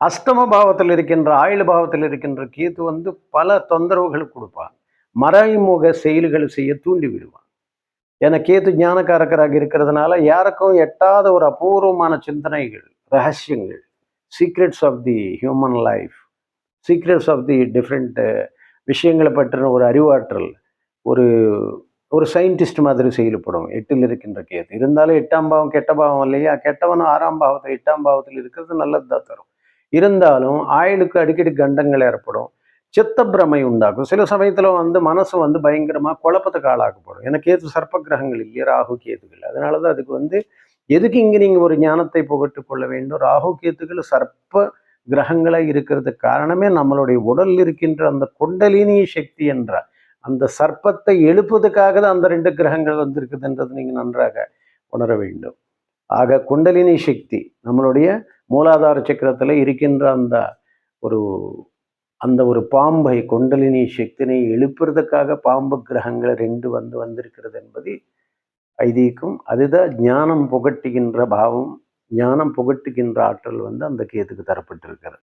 அஷ்டம பாவத்தில் இருக்கின்ற ஆயுள் பாவத்தில் இருக்கின்ற கேது வந்து பல தொந்தரவுகள் கொடுப்பான். மறைமுக செயல்களை செய்ய தூண்டி விடுவான். ஏன்னா கேது ஞானக்காரக்கராக இருக்கிறதுனால யாருக்கும் எட்டாத ஒரு அபூர்வமான சிந்தனைகள், ரகசியங்கள், secrets of the human life, secrets of the different விஷயங்களை பற்றின ஒரு அறிவாற்றல், ஒரு ஒரு சயின்டிஸ்ட் மாதிரி செயல்படும் எட்டில் இருக்கின்ற கேது. இருந்தாலும் எட்டாம் பாவம் கெட்ட பாவம் இல்லையா? கெட்டவனும் ஆறாம் பாவத்தில் எட்டாம் பாவத்தில் இருக்கிறது நல்லது தான் தரும். இருந்தாலும் ஆயுளுக்கு அடிக்கடி கண்டங்கள் ஏற்படும். சித்த பிரமை உண்டாகும். சில சமயத்துல வந்து மனசு வந்து பயங்கரமா குழப்பத்துக்கு ஆளாக்கப்படும். ஏன்னா கேது சர்ப்ப கிரகங்கள் இல்லையா? ராகு கேதுகள். அதனாலதான் அதுக்கு வந்து எதுக்கு இங்க நீங்க ஒரு ஞானத்தை புகட்டுக் கொள்ள வேண்டும்? ராகு கேத்துகள் சர்ப்ப கிரகங்களா இருக்கிறதுக்கு காரணமே நம்மளுடைய உடலில் இருக்கின்ற அந்த குண்டலினி சக்தி என்ற அந்த சர்ப்பத்தை எழுப்புவதற்காக தான் அந்த 2 கிரகங்கள் வந்திருக்குதுன்றது நீங்க நன்றாக உணர வேண்டும். ஆக குண்டலினி சக்தி நம்மளுடைய மூலாதார சக்கரத்தில் இருக்கின்ற ஒரு அந்த ஒரு பாம்பை குண்டலினி சக்தினை எழுப்புறதுக்காக பாம்பு கிரகங்கள் 2 வந்திருக்கிறது என்பது ஐதீகம். அதுதான் ஞானம் புகட்டுகின்ற பாவம், ஞானம் புகட்டுகின்ற ஆற்றல் வந்து அந்த கேதுக்கு தரப்பட்டிருக்கிறது.